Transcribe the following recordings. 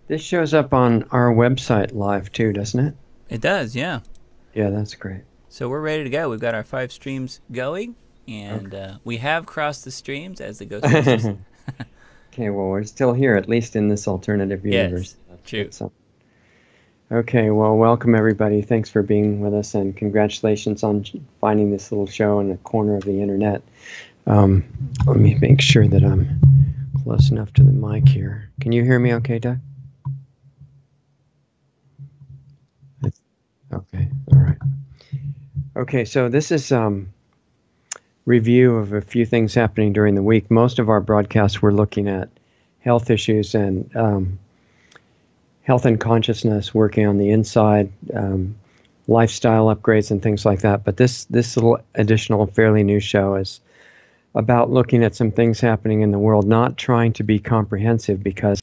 This shows up on our website live too, doesn't it? It does, yeah. Yeah, that's great. So we're ready to go. We've got our 5 streams going, and Okay. we have crossed the streams, as the Ghostbusters. Okay, well, we're still here, at least in this alternative Yes, universe. true. Okay, well, welcome everybody. Thanks for being with us, and congratulations on finding this little show in the corner of the internet. Let me make sure that I'm close enough to the mic here. Can you hear me okay, Doug? Okay, all right. Okay, so this is review of a few things happening during the week. Most of our broadcasts we're looking at health issues and health and consciousness, working on the inside, lifestyle upgrades and things like that. But this little additional fairly new show is about looking at some things happening in the world, not trying to be comprehensive because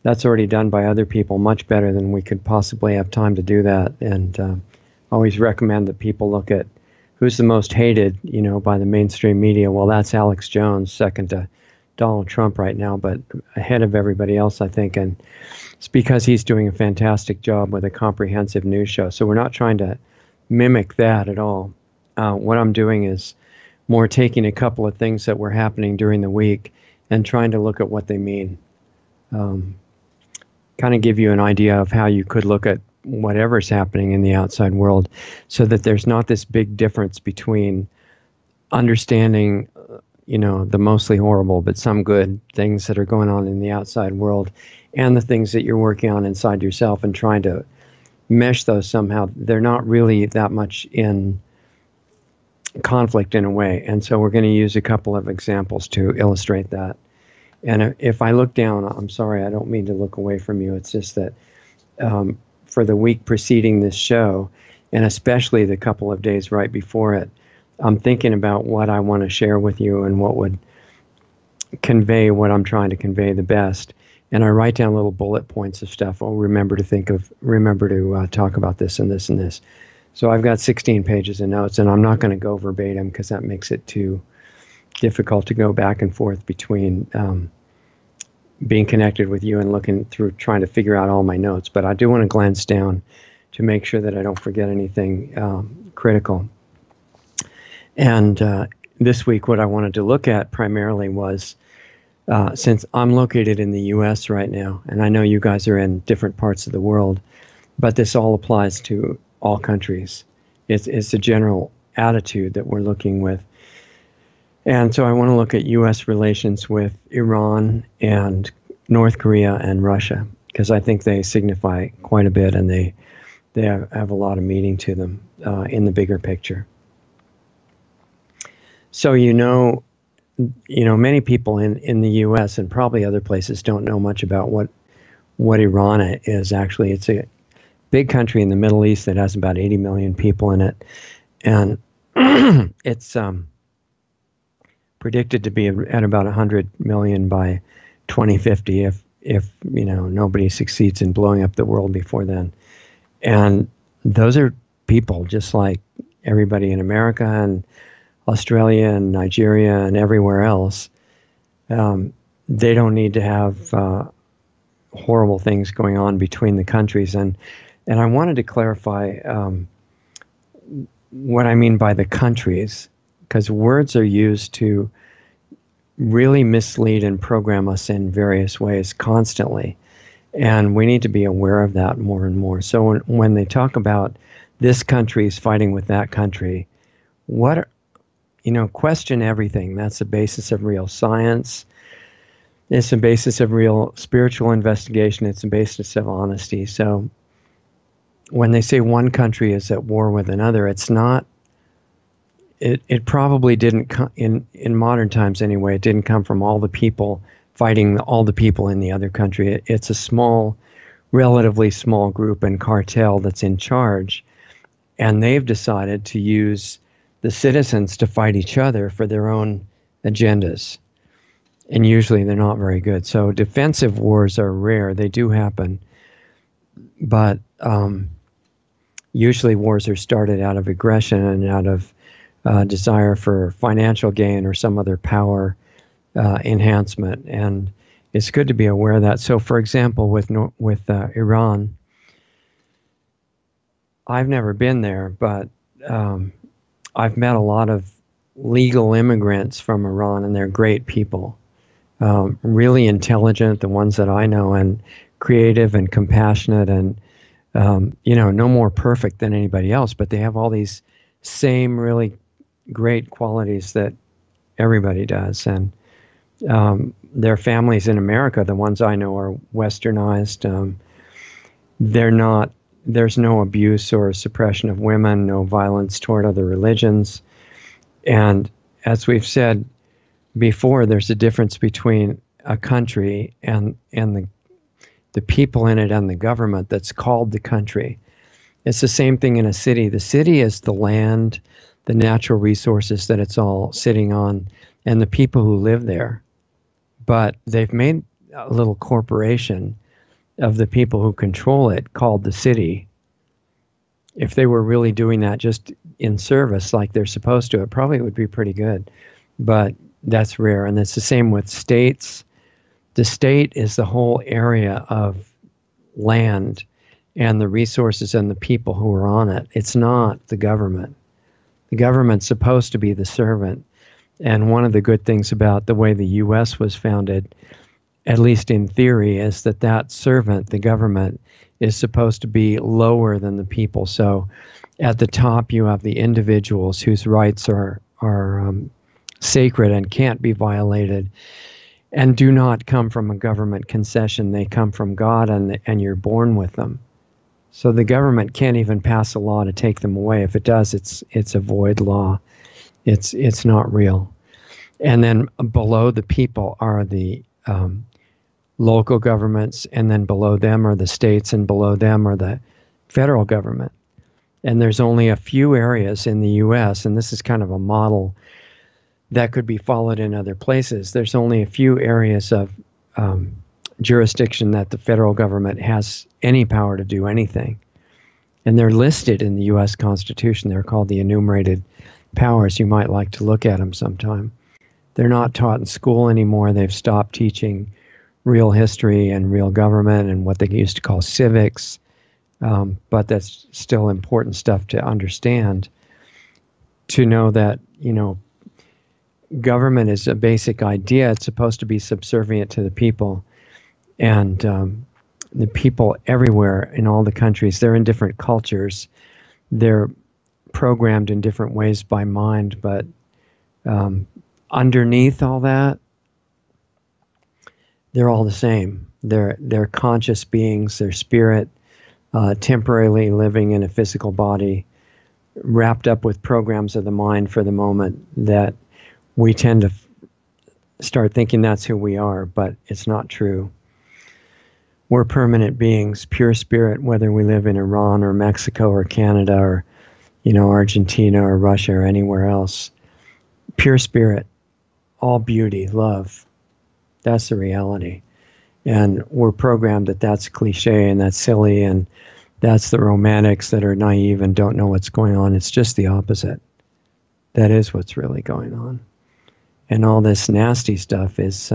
that's already done by other people much better than we could possibly have time to do that. And always recommend that people look at who's the most hated, by the mainstream media. Well, that's Alex Jones, second to Donald Trump right now, but ahead of everybody else, I think. And it's because he's doing a fantastic job with a comprehensive news show. So we're not trying to mimic that at all. What I'm doing is more taking a couple of things that were happening during the week and trying to look at what they mean. Kind of give you an idea of how you could look at whatever's happening in the outside world, so that there's not this big difference between understanding, the mostly horrible but some good things that are going on in the outside world and the things that you're working on inside yourself and trying to mesh those somehow. They're not really that much in conflict in a way. And so we're going to use a couple of examples to illustrate that. And if I look down, I'm sorry, I don't mean to look away from you. It's just that for the week preceding this show, and especially the couple of days right before it, I'm thinking about what I want to share with you and what would convey what I'm trying to convey the best. And I write down little bullet points of stuff. I'll remember to talk about this and this and this. So I've got 16 pages of notes, and I'm not going to go verbatim because that makes it too difficult to go back and forth between being connected with you and looking through, trying to figure out all my notes. But I do want to glance down to make sure that I don't forget anything critical. And this week, what I wanted to look at primarily was, since I'm located in the U.S. right now, and I know you guys are in different parts of the world, but this all applies to all countries. It's a general attitude that we're looking with. And so I want to look at U.S. relations with Iran and North Korea and Russia, because I think they signify quite a bit, and they have a lot of meaning to them in the bigger picture. So many people in the U.S. and probably other places don't know much about what Iran is. Actually, it's a big country in the Middle East that has about 80 million people in it, and it's predicted to be at about 100 million by 2050 if nobody succeeds in blowing up the world before then. And those are people just like everybody in America and Australia and Nigeria and everywhere else. They don't need to have horrible things going on between the countries. And I wanted to clarify what I mean by the countries, because words are used to really mislead and program us in various ways constantly. And we need to be aware of that more and more. So when they talk about this country's fighting with that country, question everything. That's the basis of real science. It's the basis of real spiritual investigation. It's the basis of honesty. So when they say one country is at war with another, it's not. It probably didn't come in modern times anyway. It didn't come from all the people fighting all the people in the other country. It's a relatively small group and cartel that's in charge, and they've decided to use the citizens to fight each other for their own agendas. And usually they're not very good. So defensive wars are rare. They do happen, but usually wars are started out of aggression and out of desire for financial gain or some other power enhancement. And it's good to be aware of that. So, for example, with Iran, I've never been there, but I've met a lot of legal immigrants from Iran, and they're great people, really intelligent, the ones that I know, and creative and compassionate, and no more perfect than anybody else, but they have all these same really great qualities that everybody does. And their families in America, the ones I know, are westernized. There's no abuse or suppression of women, no violence toward other religions. And as we've said before, there's a difference between a country and the people in it and the government that's called the country. It's the same thing in a city. The city is the land, the natural resources that it's all sitting on, and the people who live there. But they've made a little corporation of the people who control it called the city. If they were really doing that just in service like they're supposed to, it probably would be pretty good. But that's rare. And it's the same with states. The state is the whole area of land and the resources and the people who are on it. It's not the government. The government's supposed to be the servant. And one of the good things about the way the U.S. was founded, at least in theory, is that servant, the government, is supposed to be lower than the people. So at the top, you have the individuals whose rights are sacred and can't be violated and do not come from a government concession. They come from God, and you're born with them. So the government can't even pass a law to take them away. If it does, it's a void law. It's not real. And then below the people are the local governments, and then below them are the states, and below them are the federal government. And there's only a few areas in the U.S., and this is kind of a model that could be followed in other places. There's only a few areas of jurisdiction that the federal government has any power to do anything. And they're listed in the U.S. Constitution. They're called the enumerated powers. You might like to look at them sometime. They're not taught in school anymore. They've stopped teaching real history and real government and what they used to call civics. But that's still important stuff to understand, to know that, government is a basic idea. It's supposed to be subservient to the people. And the people everywhere in all the countries, they're in different cultures. They're programmed in different ways by mind, but underneath all that, they're all the same. They're conscious beings, they're spirit, temporarily living in a physical body, wrapped up with programs of the mind for the moment that we tend to start thinking that's who we are, but it's not true. We're permanent beings, pure spirit, whether we live in Iran or Mexico or Canada or, Argentina or Russia or anywhere else. Pure spirit, all beauty, love. That's the reality. And we're programmed that that's cliche and that's silly and that's the romantics that are naive and don't know what's going on. It's just the opposite. That is what's really going on. And all this nasty stuff is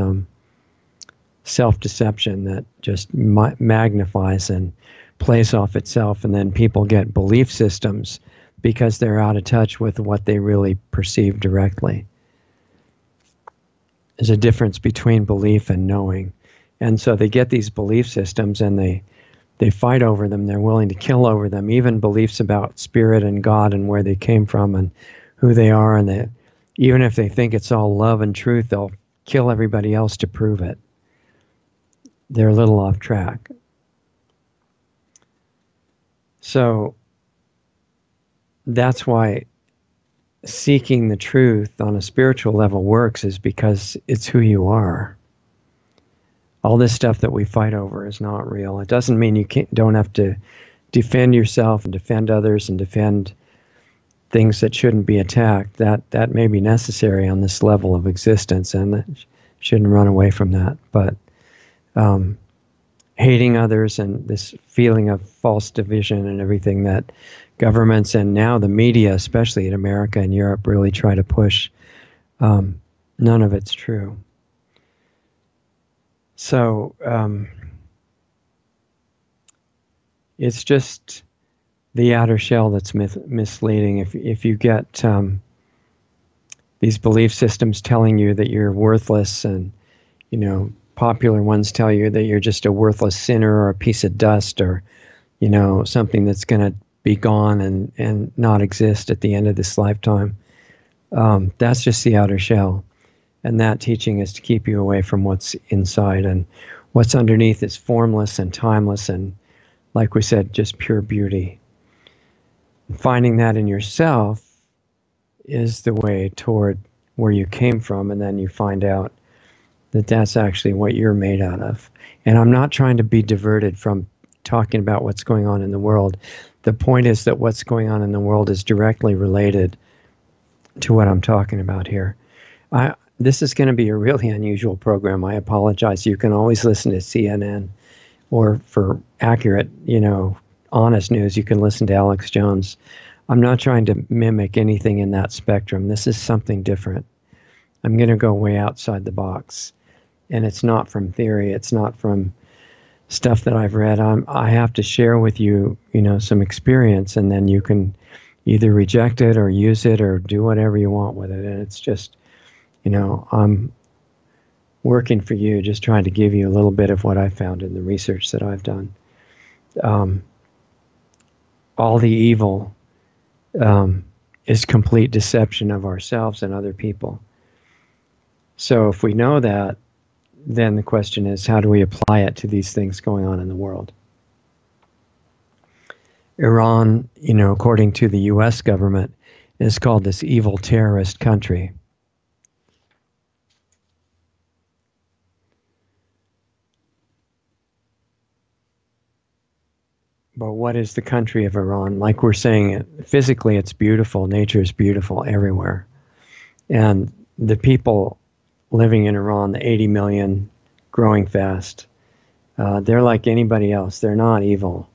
self-deception that just magnifies and plays off itself, and then people get belief systems because they're out of touch with what they really perceive directly. There's a difference between belief and knowing. And so they get these belief systems and they fight over them. They're willing to kill over them, even beliefs about spirit and God and where they came from and who they are. And even if they think it's all love and truth, they'll kill everybody else to prove it. They're a little off track. So that's why seeking the truth on a spiritual level works, is because it's who you are. All this stuff that we fight over is not real. It doesn't mean you don't have to defend yourself and defend others and defend things that shouldn't be attacked. That may be necessary on this level of existence, and that shouldn't run away from that. But hating others and this feeling of false division and everything that governments and now the media, especially in America and Europe, really try to push, none of it's true. So it's just the outer shell that's misleading. If you get these belief systems telling you that you're worthless, and popular ones tell you that you're just a worthless sinner or a piece of dust, or something that's going to be gone and not exist at the end of this lifetime. That's just the outer shell. And that teaching is to keep you away from what's inside. And what's underneath is formless and timeless and, like we said, just pure beauty. Finding that in yourself is the way toward where you came from, and then you find out that that's actually what you're made out of. And I'm not trying to be diverted from talking about what's going on in the world. The point is that what's going on in the world is directly related to what I'm talking about here. This is going to be a really unusual program. I apologize. You can always listen to CNN, or for accurate, honest news, you can listen to Alex Jones. I'm not trying to mimic anything in that spectrum. This is something different. I'm going to go way outside the box. And it's not from theory. It's not from stuff that I've read. I have to share with you, some experience, and then you can either reject it or use it or do whatever you want with it. And it's just, I'm working for you, just trying to give you a little bit of what I found in the research that I've done. All the evil is complete deception of ourselves and other people. So if we know that, then the question is, how do we apply it to these things going on in the world? Iran, according to the U.S. government, is called this evil terrorist country. But what is the country of Iran? Like we're saying, physically it's beautiful. Nature is beautiful everywhere. And the people living in Iran, the 80 million, growing fast, they're like anybody else. They're not evil.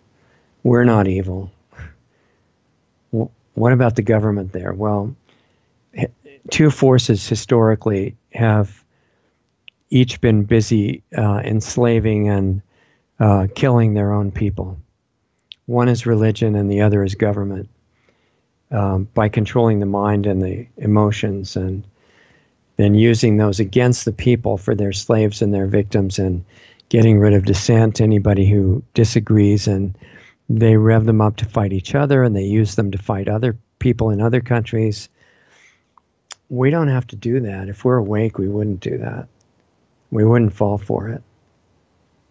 We're not evil. What about the government there? Well, two forces historically have each been busy enslaving and killing their own people. One is religion and the other is government, by controlling the mind and the emotions, and then using those against the people for their slaves and their victims, and getting rid of dissent, anybody who disagrees, and they rev them up to fight each other, and they use them to fight other people in other countries. We don't have to do that. If we're awake, we wouldn't do that. We wouldn't fall for it.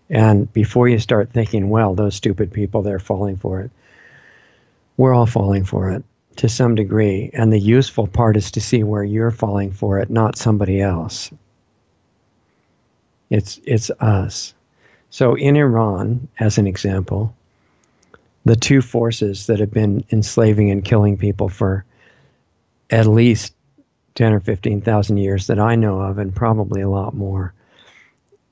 And before you start thinking, well, those stupid people, they're falling for it, we're all falling for it to some degree. And the useful part is to see where you're falling for it, not somebody else. It's us. So in Iran, as an example, the two forces that have been enslaving and killing people for at least 10 or 15,000 years that I know of, and probably a lot more,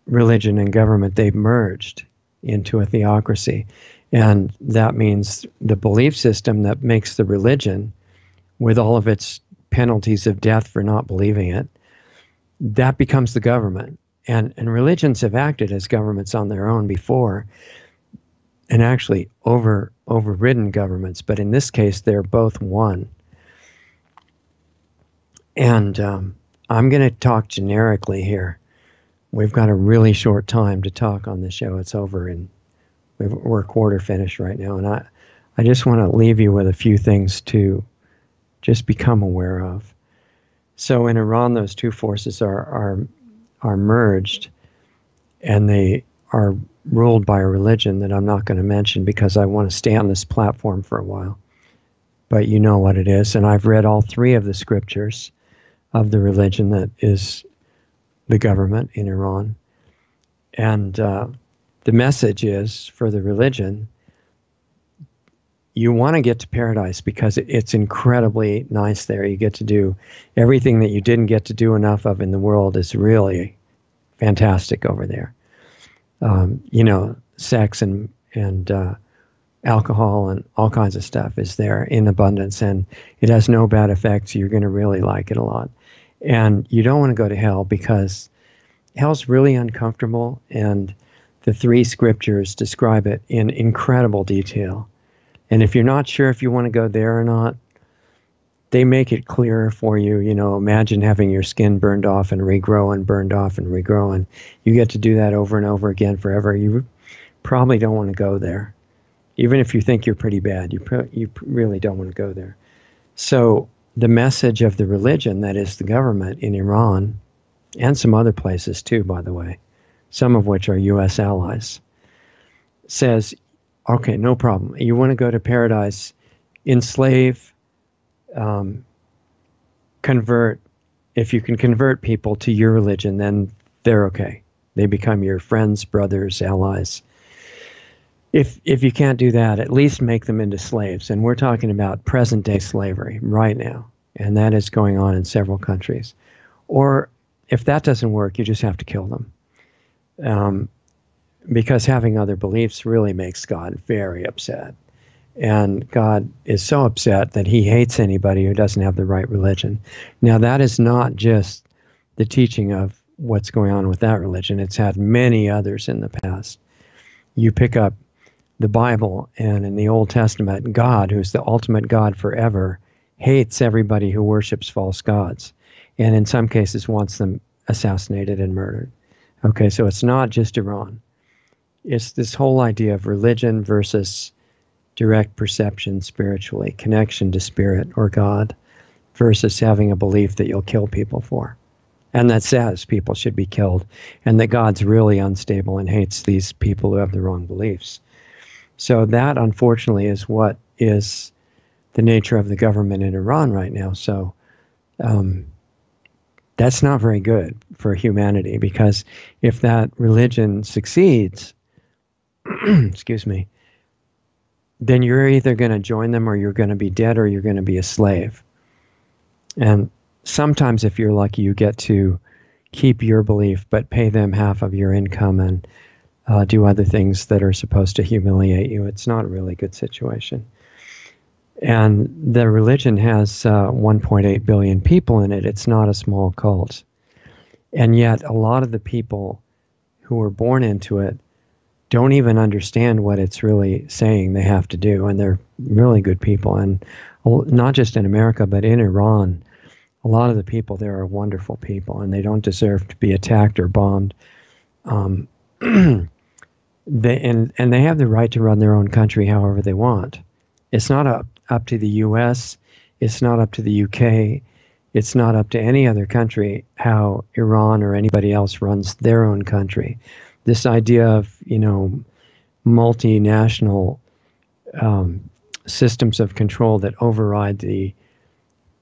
religion and government, they've merged into a theocracy. And that means the belief system that makes the religion, with all of its penalties of death for not believing it, that becomes the government. And religions have acted as governments on their own before, and actually overridden governments. But in this case, they're both one. And I'm going to talk generically here. We've got a really short time to talk on the show. It's over, and we're quarter finished right now. And I just want to leave you with a few things to just become aware of. So in Iran, those two forces are merged, and they are ruled by a religion that I'm not going to mention because I want to stay on this platform for a while. But you know what it is. And I've read all three of the scriptures of the religion that is the government in Iran. And the message is, for the religion, you want to get to paradise because it's incredibly nice there. You get to do everything that you didn't get to do enough of in the world is really fantastic over there. Sex and alcohol and all kinds of stuff is there in abundance, and it has no bad effects. You're going to really like it a lot. And you don't want to go to hell because hell's really uncomfortable, and the three scriptures describe it in incredible detail. And if you're not sure if you want to go there or not, they make it clearer for you. You know, imagine having your skin burned off and regrow and burned off and regrow, and you get to do that over and over again forever. You probably don't want to go there. Even if you think you're pretty bad, you really don't want to go there. So the message of the religion, that is the government in Iran, and some other places too, by the way, some of which are U.S. allies, says, okay, no problem. You want to go to paradise, enslave, convert. If you can convert people to your religion, then they're okay. They become your friends, brothers, allies. If you can't do that, at least make them into slaves. And we're talking about present-day slavery right now. And that is going on in several countries. Or if that doesn't work, you just have to kill them. Because having other beliefs really makes God very upset. And God is so upset that he hates anybody who doesn't have the right religion. Now, that is not just the teaching of what's going on with that religion. It's had many others in the past. You pick up the Bible, and in the Old Testament, God, who's the ultimate God forever, hates everybody who worships false gods, and in some cases wants them assassinated and murdered. Okay, so it's not just Iran. It's this whole idea of religion versus direct perception spiritually, connection to spirit or God, versus having a belief that you'll kill people for. And that says people should be killed, and that God's really unstable and hates these people who have the wrong beliefs. So that, unfortunately, is what is the nature of the government in Iran right now. So that's not very good for humanity, because if that religion succeeds, excuse me, then you're either going to join them, or you're going to be dead, or you're going to be a slave. And sometimes, if you're lucky, you get to keep your belief, but pay them half of your income and do other things that are supposed to humiliate you. It's not a really good situation. And the religion has 1.8 billion people in it. It's not a small cult. And yet a lot of the people who were born into it don't even understand what it's really saying they have to do. And they're really good people. And not just in America, but in Iran, a lot of the people there are wonderful people, and they don't deserve to be attacked or bombed. They have the right to run their own country however they want. It's not up to the U.S. It's not up to the U.K. It's not up to any other country how Iran or anybody else runs their own country. This idea of, multinational systems of control that override the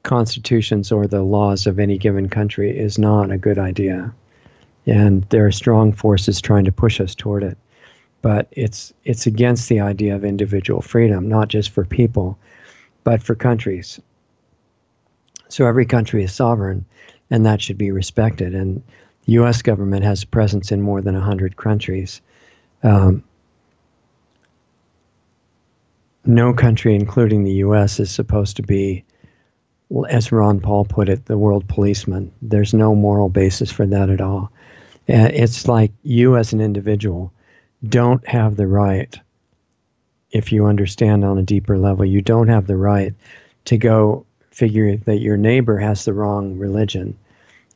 constitutions or the laws of any given country is not a good idea. And there are strong forces trying to push us toward it. But it's against the idea of individual freedom, not just for people, but for countries. So every country is sovereign, and that should be respected. And the U.S. government has a presence in more than 100 countries. No country, including the U.S., is supposed to be, as Ron Paul put it, the world policeman. There's no moral basis for that at all. It's like you as an individual don't have the right, if you understand on a deeper level, you don't have the right to go figure that your neighbor has the wrong religion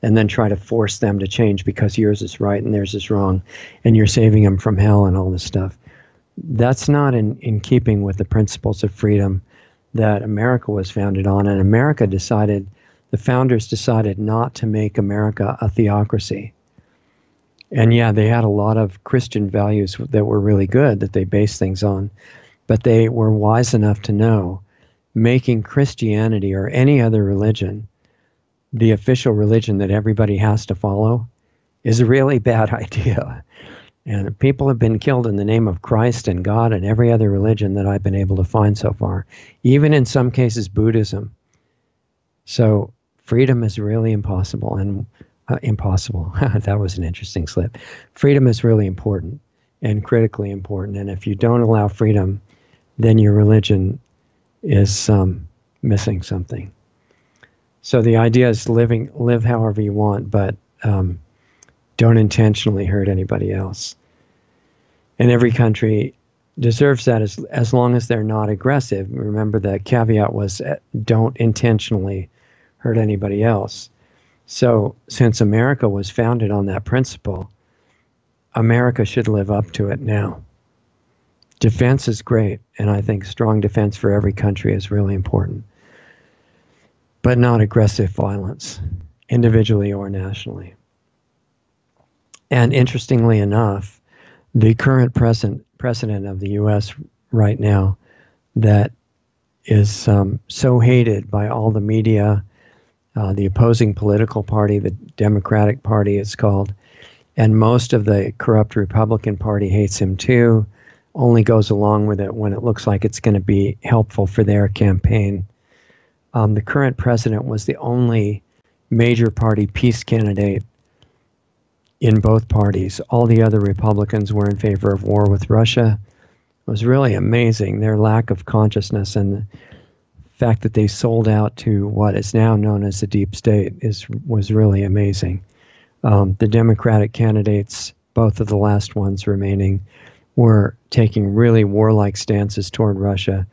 and then try to force them to change because yours is right and theirs is wrong, and you're saving them from hell and all this stuff. That's not in keeping with the principles of freedom that America was founded on. And the founders decided not to make America a theocracy. And yeah, they had a lot of Christian values that were really good that they based things on, but they were wise enough to know making Christianity or any other religion the official religion that everybody has to follow is a really bad idea. And people have been killed in the name of Christ and God and every other religion that I've been able to find so far, even in some cases Buddhism. So freedom is really impossible. Impossible. That was an interesting slip. Freedom is really important and critically important. And if you don't allow freedom, then your religion is missing something. So the idea is live however you want, but don't intentionally hurt anybody else. And every country deserves that as long as they're not aggressive. Remember, the caveat was don't intentionally hurt anybody else. So since America was founded on that principle, America should live up to it now. Defense is great, and I think strong defense for every country is really important, but not aggressive violence, individually or nationally. And interestingly enough, the current president of the U.S. right now that is so hated by all the media, the opposing political party, the Democratic Party it's called, and most of the corrupt Republican Party hates him too, only goes along with it when it looks like it's going to be helpful for their campaign. The current president was the only major party peace candidate in both parties. All the other Republicans were in favor of war with Russia. It was really amazing, their lack of consciousness, and the fact that they sold out to what is now known as the deep state was really amazing. The Democratic candidates, both of the last ones remaining, were taking really warlike stances toward Russia.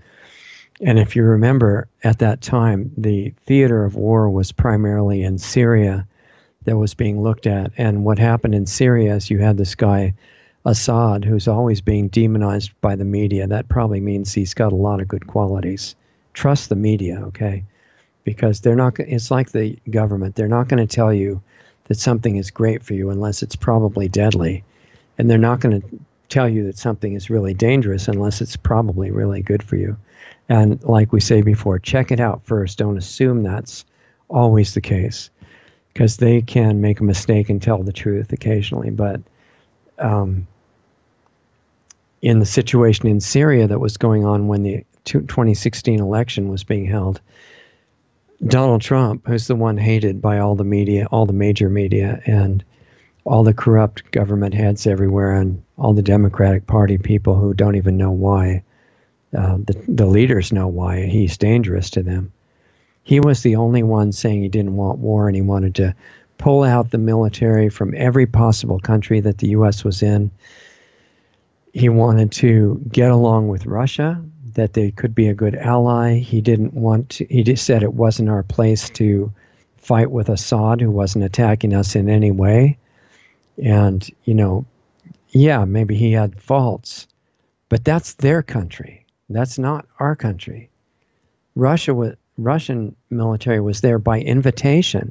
And if you remember, at that time, the theater of war was primarily in Syria that was being looked at. And what happened in Syria is you had this guy, Assad, who's always being demonized by the media. That probably means he's got a lot of good qualities. Trust the media, okay? Because they're not, it's like the government. They're not going to tell you that something is great for you unless it's probably deadly. And they're not going to tell you that something is really dangerous unless it's probably really good for you. And like we say before, check it out first. Don't assume that's always the case, because they can make a mistake and tell the truth occasionally. But in the situation in Syria that was going on when the 2016 election was being held, Donald Trump, who's the one hated by all the media, all the major media, and all the corrupt government heads everywhere, and all the Democratic Party people who don't even know why, the leaders know why he's dangerous to them. He was the only one saying he didn't want war, and he wanted to pull out the military from every possible country that the U.S. was in. He wanted to get along with Russia, that they could be a good ally. He didn't want to, he just said it wasn't our place to fight with Assad, who wasn't attacking us in any way. And, you know, yeah, maybe he had faults, but that's their country. That's not our country. Russian military was there by invitation.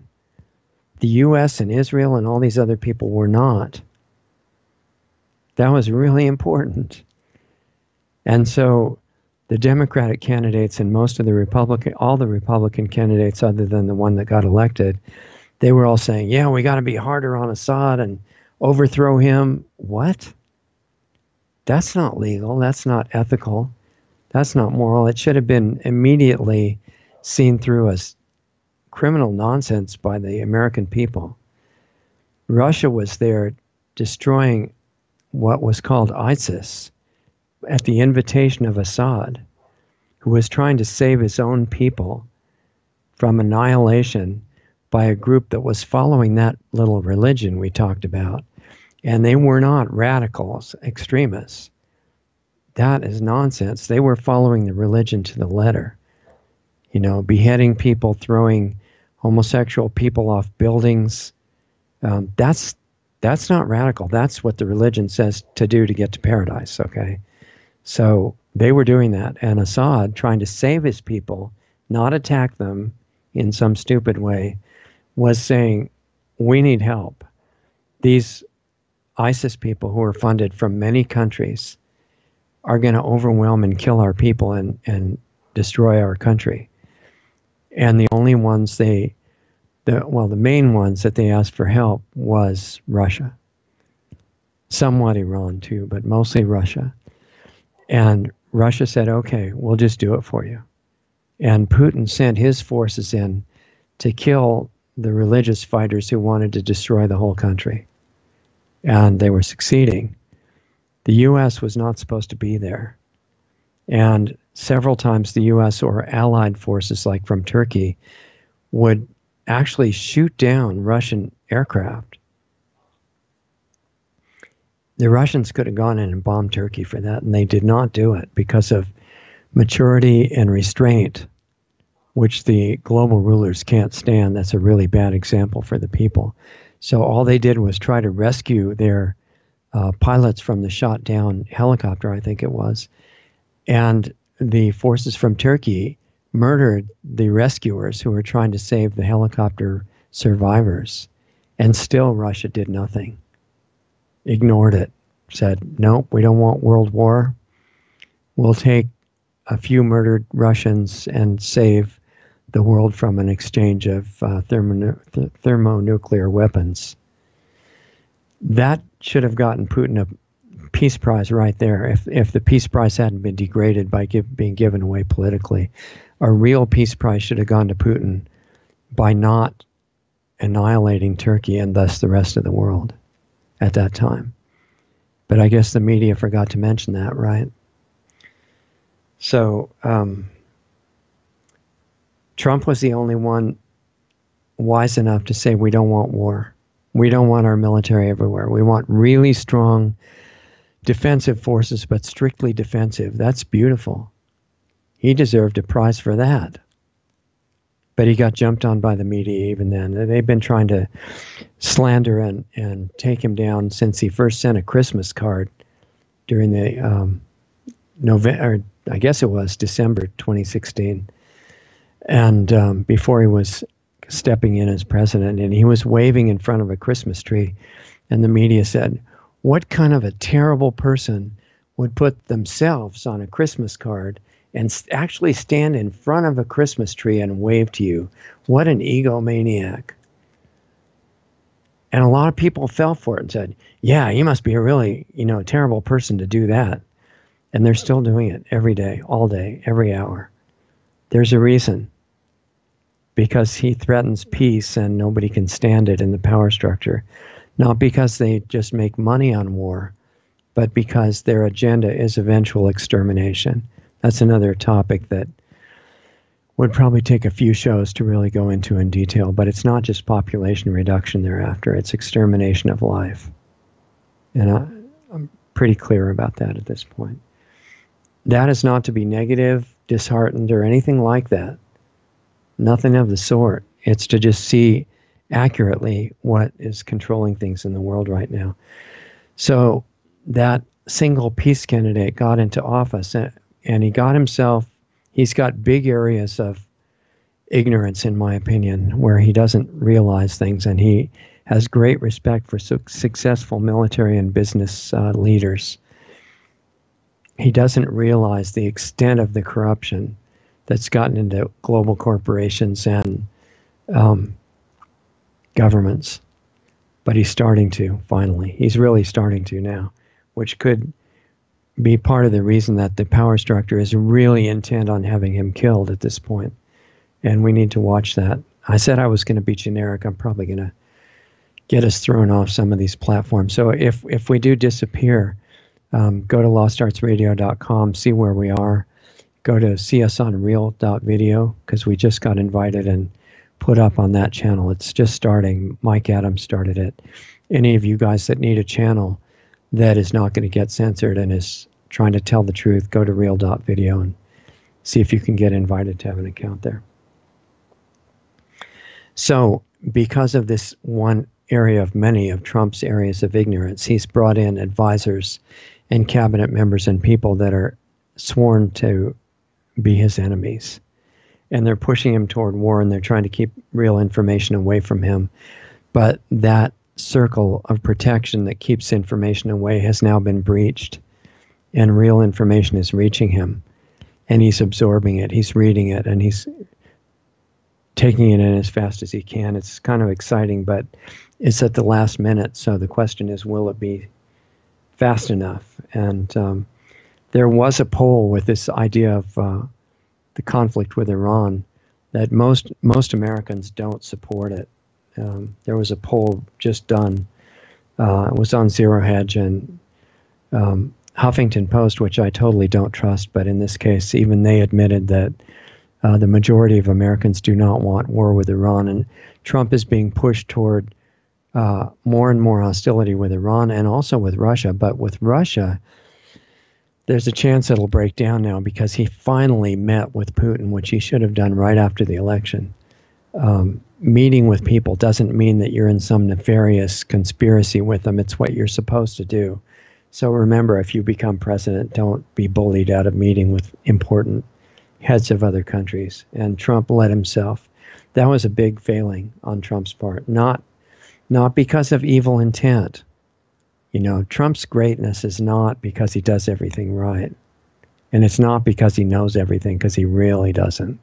The U.S. and Israel and all these other people were not. That was really important. And so the Democratic candidates and all the Republican candidates other than the one that got elected, they were all saying, yeah, we got to be harder on Assad and overthrow him. What? That's not legal. That's not ethical. That's not moral. It should have been immediately seen through as criminal nonsense by the American people. Russia was there destroying what was called ISIS at the invitation of Assad, who was trying to save his own people from annihilation by a group that was following that little religion we talked about. And they were not radicals, extremists. That is nonsense. They were following the religion to the letter. You know, beheading people, throwing homosexual people off buildings. That's not radical. That's what the religion says to do to get to paradise, okay? So they were doing that. And Assad, trying to save his people, not attack them in some stupid way, was saying, we need help. These ISIS people who are funded from many countries are going to overwhelm and kill our people and destroy our country. And the only ones the main ones that they asked for help was Russia. Somewhat Iran too, but mostly Russia. And Russia said, okay, we'll just do it for you. And Putin sent his forces in to kill the religious fighters who wanted to destroy the whole country. And they were succeeding. The U.S. was not supposed to be there. And several times the U.S. or allied forces, like from Turkey, would actually shoot down Russian aircraft The Russians could have gone in and bombed Turkey for that, and they did not do it because of maturity and restraint, which the global rulers can't stand. That's a really bad example for the people. So all they did was try to rescue their pilots from the shot down helicopter, I think it was. And the forces from Turkey murdered the rescuers who were trying to save the helicopter survivors. And still Russia did nothing. Ignored it. Said, nope, we don't want world war. We'll take a few murdered Russians and save the world from an exchange of thermonuclear weapons. That should have gotten Putin a Peace Prize right there. If the Peace Prize hadn't been degraded by being given away politically, a real Peace Prize should have gone to Putin by not annihilating Turkey and thus the rest of the world at that time. But I guess the media forgot to mention that, right? So Trump was the only one wise enough to say, we don't want war. We don't want our military everywhere. We want really strong defensive forces, but strictly defensive. That's beautiful. He deserved a prize for that. But he got jumped on by the media even then. They've been trying to slander and take him down since he first sent a Christmas card during the November, I guess it was December 2016. And before he was stepping in as president, and he was waving in front of a Christmas tree. And the media said, what kind of a terrible person would put themselves on a Christmas card and actually stand in front of a Christmas tree and wave to you? What an egomaniac. And a lot of people fell for it and said, yeah, he must be a really, terrible person to do that. And they're still doing it every day, all day, every hour. There's a reason. Because he threatens peace and nobody can stand it in the power structure. Not because they just make money on war, but because their agenda is eventual extermination. That's another topic that would probably take a few shows to really go into in detail, but it's not just population reduction thereafter, it's extermination of life. And I'm pretty clear about that at this point. That is not to be negative, disheartened, or anything like that. Nothing of the sort. It's to just see accurately what is controlling things in the world right now. So that single peace candidate got into office and he's got big areas of ignorance, in my opinion, where he doesn't realize things, and he has great respect for successful military and business leaders. He doesn't realize the extent of the corruption that's gotten into global corporations and governments. But he's starting to, finally. He's really starting to now, which could be part of the reason that the power structure is really intent on having him killed at this point. And we need to watch that. I said I was going to be generic. I'm probably going to get us thrown off some of these platforms. So if we do disappear, go to lostartsradio.com, see where we are. Go to see us on real.video, because we just got invited and put up on that channel. It's just starting. Mike Adams started it. Any of you guys that need a channel that is not going to get censored and is trying to tell the truth, go to real.video and see if you can get invited to have an account there. So because of this one area of many of Trump's areas of ignorance, he's brought in advisors and cabinet members and people that are sworn to be his enemies. And they're pushing him toward war, and they're trying to keep real information away from him. But that circle of protection that keeps information away has now been breached, and real information is reaching him, and he's absorbing it, he's reading it, and he's taking it in as fast as he can. It's kind of exciting, but it's at the last minute, so the question is, will it be fast enough? And there was a poll with this idea of the conflict with Iran that most Americans don't support it. There was a poll just done. It was on Zero Hedge and Huffington Post, which I totally don't trust, but in this case, even they admitted that the majority of Americans do not want war with Iran, and Trump is being pushed toward more and more hostility with Iran and also with Russia. But with Russia, there's a chance it'll break down now because he finally met with Putin, which he should have done right after the election. Meeting with people doesn't mean that you're in some nefarious conspiracy with them. It's what you're supposed to do. So remember, if you become president, don't be bullied out of meeting with important heads of other countries. And Trump let himself. That was a big failing on Trump's part, not because of evil intent. You know, Trump's greatness is not because he does everything right. And it's not because he knows everything, because he really doesn't.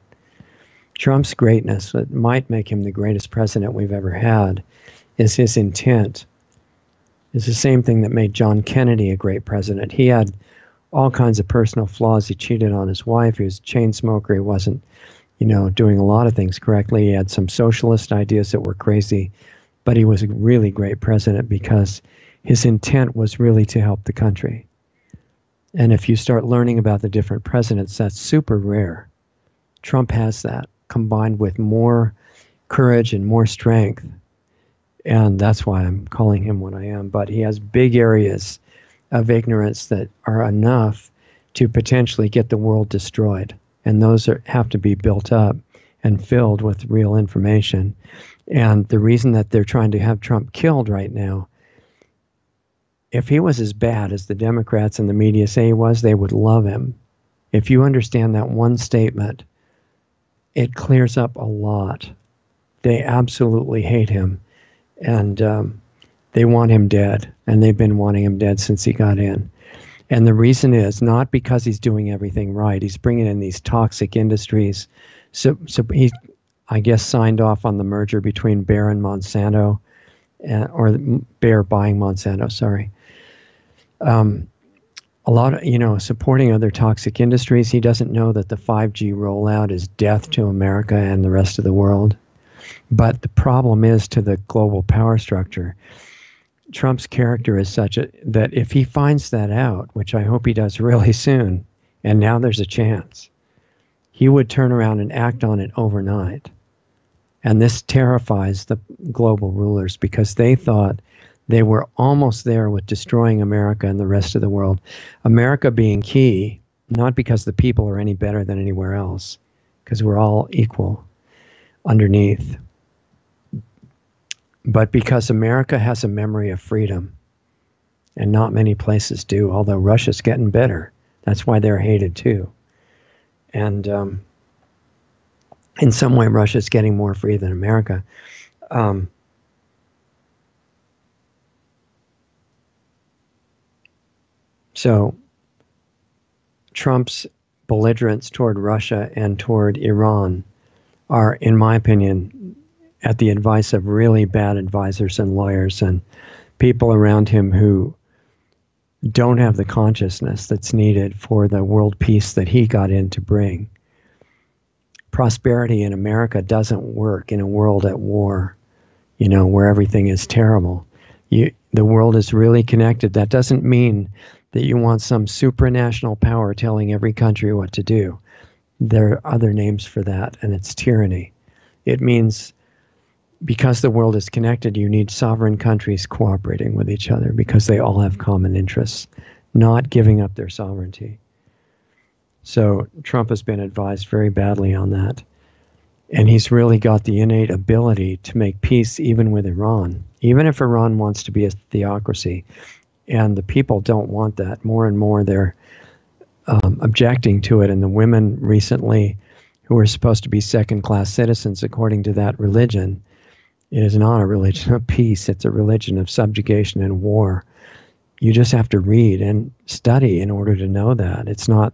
Trump's greatness, that might make him the greatest president we've ever had, is his intent. It's the same thing that made John Kennedy a great president. He had all kinds of personal flaws. He cheated on his wife. He was a chain smoker. He wasn't, doing a lot of things correctly. He had some socialist ideas that were crazy, but he was a really great president because his intent was really to help the country. And if you start learning about the different presidents, that's super rare. Trump has that, combined with more courage and more strength. And that's why I'm calling him what I am. But he has big areas of ignorance that are enough to potentially get the world destroyed. And those have to be built up and filled with real information. And the reason that they're trying to have Trump killed right now, if he was as bad as the Democrats and the media say he was, they would love him. If you understand that one statement, it clears up a lot. They absolutely hate him. And they want him dead. And they've been wanting him dead since he got in. And the reason is not because he's doing everything right. He's bringing in these toxic industries. So he, I guess, signed off on the merger between Bayer and Monsanto, or Bayer buying Monsanto, sorry. A lot of, supporting other toxic industries. He doesn't know that the 5G rollout is death to America and the rest of the world. But the problem is to the global power structure. Trump's character is such that if he finds that out, which I hope he does really soon, and now there's a chance, he would turn around and act on it overnight. And this terrifies the global rulers because they thought they were almost there with destroying America and the rest of the world. America being key, not because the people are any better than anywhere else, because we're all equal underneath, but because America has a memory of freedom, and not many places do, although Russia's getting better. That's why they're hated too. And in some way, Russia's getting more free than America. So Trump's belligerence toward Russia and toward Iran are, in my opinion, at the advice of really bad advisors and lawyers and people around him who don't have the consciousness that's needed for the world peace that he got in to bring. Prosperity in America doesn't work in a world at war, where everything is terrible. The world is really connected. That doesn't mean that you want some supranational power telling every country what to do. There are other names for that, and it's tyranny. It means because the world is connected, you need sovereign countries cooperating with each other because they all have common interests, not giving up their sovereignty. So Trump has been advised very badly on that. And he's really got the innate ability to make peace even with Iran, even if Iran wants to be a theocracy. And the people don't want that. More and more they're objecting to it. And the women recently, who are supposed to be second-class citizens according to that religion, it is not a religion of peace. It's a religion of subjugation and war. You just have to read and study in order to know that. It's not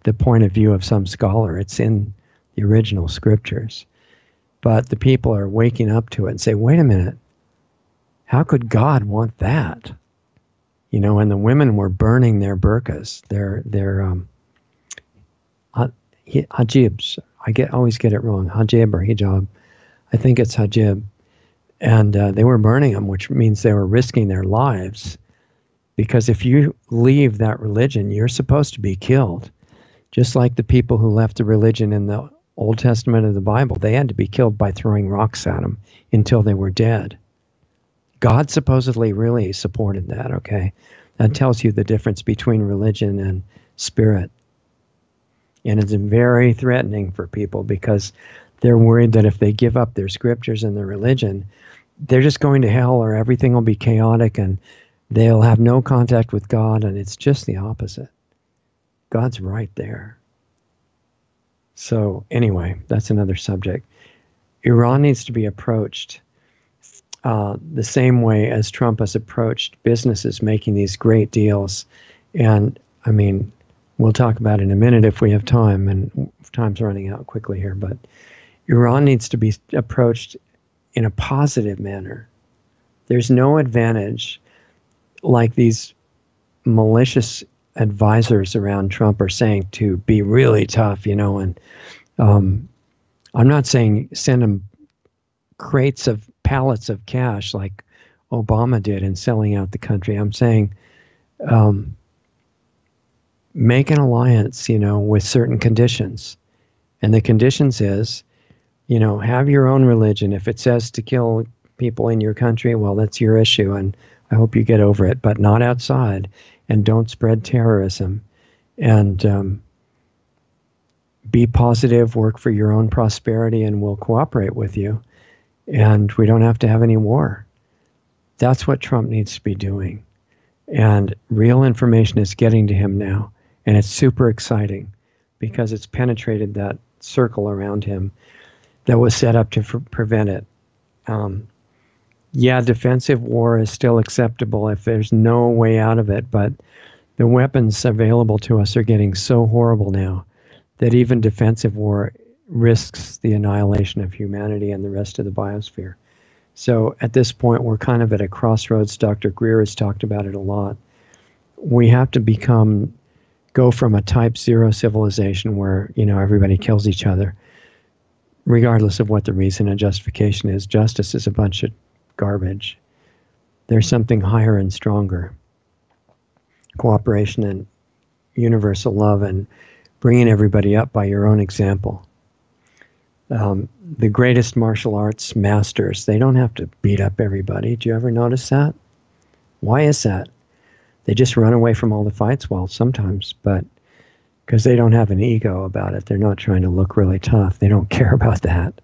the point of view of some scholar. It's in the original scriptures. But the people are waking up to it and say, wait a minute, how could God want that? And the women were burning their burqas, their hijabs. I always get it wrong, hijab or hijab. I think it's hijab. And they were burning them, which means they were risking their lives. Because if you leave that religion, you're supposed to be killed. Just like the people who left the religion in the Old Testament of the Bible, they had to be killed by throwing rocks at them until they were dead. God supposedly really supported that, okay? That tells you the difference between religion and spirit. And it's very threatening for people because they're worried that if they give up their scriptures and their religion, they're just going to hell or everything will be chaotic and they'll have no contact with God. And it's just the opposite. God's right there. So anyway, that's another subject. Iran needs to be approached the same way as Trump has approached businesses making these great deals. And I mean, we'll talk about it in a minute if we have time, and time's running out quickly here, but Iran needs to be approached in a positive manner. There's no advantage like these malicious advisors around Trump are saying to be really tough, and I'm not saying send him pallets of cash like Obama did in selling out the country. I'm saying make an alliance, with certain conditions. And the conditions is, have your own religion. If it says to kill people in your country, well, that's your issue, and I hope you get over it, but not outside, and don't spread terrorism. And be positive, work for your own prosperity, and we'll cooperate with you. And we don't have to have any war. That's what Trump needs to be doing. And real information is getting to him now. And it's super exciting because it's penetrated that circle around him that was set up to prevent it. Defensive war is still acceptable if there's no way out of it, but the weapons available to us are getting so horrible now that even defensive war risks the annihilation of humanity and the rest of the biosphere. So at this point, we're kind of at a crossroads. Dr. Greer has talked about it a lot. We have to go from a type 0 civilization where, everybody kills each other, regardless of what the reason and justification is. Justice is a bunch of garbage. There's something higher and stronger. Cooperation and universal love and bringing everybody up by your own example. The greatest martial arts masters, they don't have to beat up everybody. Do you ever notice that? Why is that? They just run away from all the fights, well, sometimes, but because they don't have an ego about it. They're not trying to look really tough. They don't care about that.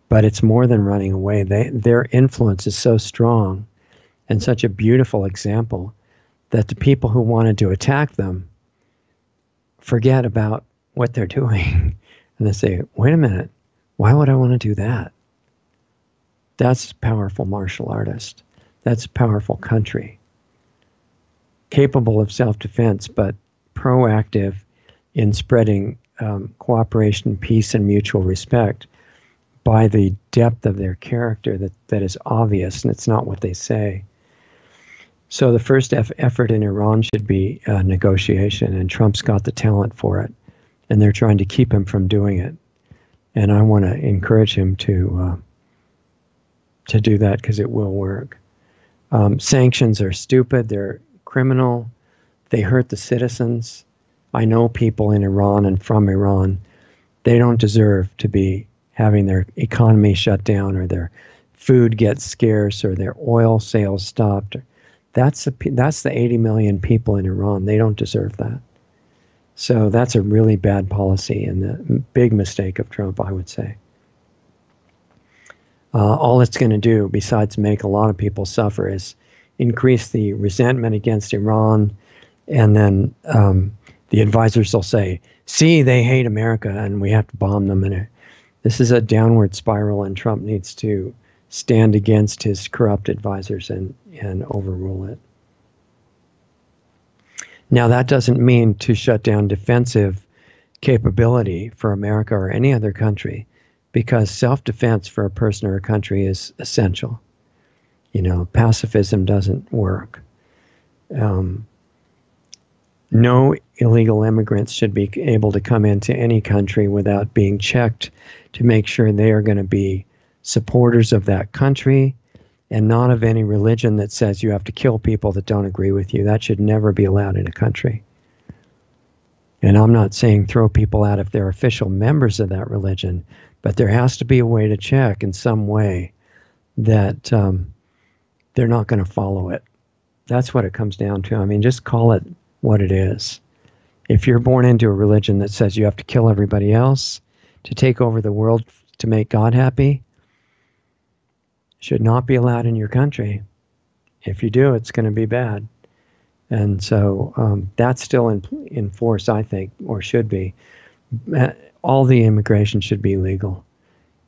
But it's more than running away. Their influence is so strong and such a beautiful example that the people who wanted to attack them forget about what they're doing. And they say, wait a minute, why would I want to do that? That's a powerful martial artist. That's a powerful country. Capable of self-defense, but proactive in spreading cooperation, peace, and mutual respect by the depth of their character that is obvious, and it's not what they say. So the first effort in Iran should be negotiation, and Trump's got the talent for it, and they're trying to keep him from doing it. And I want to encourage him to do that because it will work. Sanctions are stupid. They're criminal. They hurt the citizens. I know people in Iran and from Iran. They don't deserve to be having their economy shut down or their food get scarce or their oil sales stopped. That's the 80 million people in Iran. They don't deserve that. So that's a really bad policy and the big mistake of Trump, I would say. All it's going to do, besides make a lot of people suffer, is increase the resentment against Iran. And then the advisors will say, see, they hate America and we have to bomb them. And this is a downward spiral, and Trump needs to stand against his corrupt advisors and overrule it. Now, that doesn't mean to shut down defensive capability for America or any other country, because self-defense for a person or a country is essential. Pacifism doesn't work. No illegal immigrants should be able to come into any country without being checked to make sure they are going to be supporters of that country and not of any religion that says you have to kill people that don't agree with you. That should never be allowed in a country. And I'm not saying throw people out if they're official members of that religion, but there has to be a way to check in some way that they're not going to follow it. That's what it comes down to. I mean, just call it what it is. If you're born into a religion that says you have to kill everybody else to take over the world to make God happy, should not be allowed in your country. If you do, it's going to be bad. And so that's still in force, I think, or should be. All the immigration should be legal.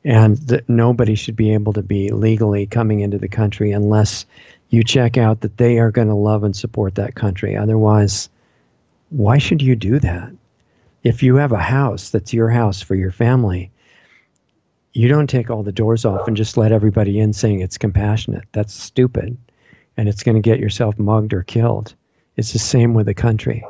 And nobody should be able to be legally coming into the country unless you check out that they are going to love and support that country. Otherwise, why should you do that? If you have a house that's your house for your family, you don't take all the doors off and just let everybody in saying it's compassionate. That's stupid. And it's going to get yourself mugged or killed. It's the same with the country.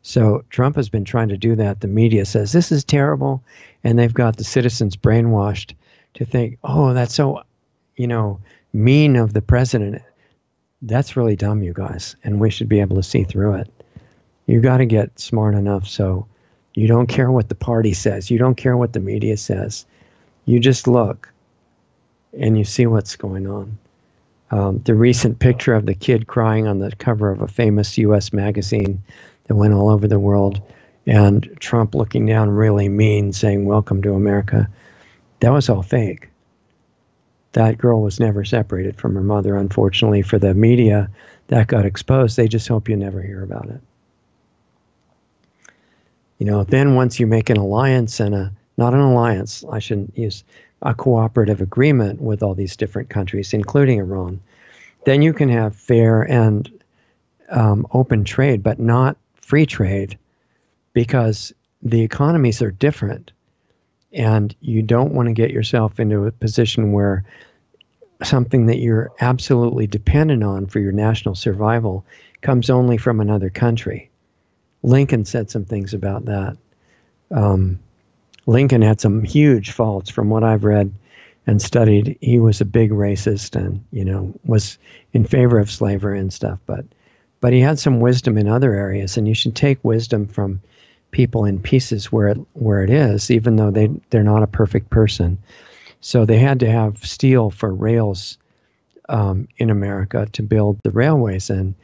So Trump has been trying to do that. The media says this is terrible. And they've got the citizens brainwashed to think, oh, that's so, mean of the president. That's really dumb, you guys. And we should be able to see through it. You got to get smart enough so you don't care what the party says. You don't care what the media says. You just look and you see what's going on. The recent picture of the kid crying on the cover of a famous U.S. magazine that went all over the world, and Trump looking down really mean, saying, "Welcome to America," that was all fake. That girl was never separated from her mother. Unfortunately for the media, that got exposed. They just hope you never hear about it. Then once you make an alliance not an alliance, I shouldn't use a cooperative agreement with all these different countries, including Iran, then you can have fair and open trade, but not free trade, because the economies are different. And you don't want to get yourself into a position where something that you're absolutely dependent on for your national survival comes only from another country. Lincoln said some things about that. Lincoln had some huge faults from what I've read and studied. He was a big racist and, was in favor of slavery and stuff. But he had some wisdom in other areas, and you should take wisdom from people in pieces where it is, even though they're not a perfect person. So they had to have steel for rails in America to build the railways, and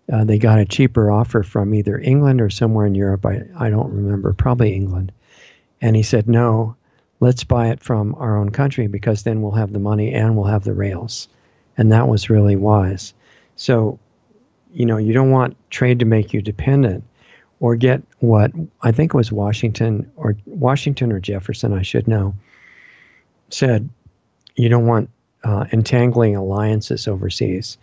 they got a cheaper offer from either England or somewhere in Europe. I don't remember, probably England. And he said, no, let's buy it from our own country, because then we'll have the money and we'll have the rails. And that was really wise. So, you don't want trade to make you dependent, or get what I think it was Washington or Jefferson, I should know, said, you don't want entangling alliances overseas.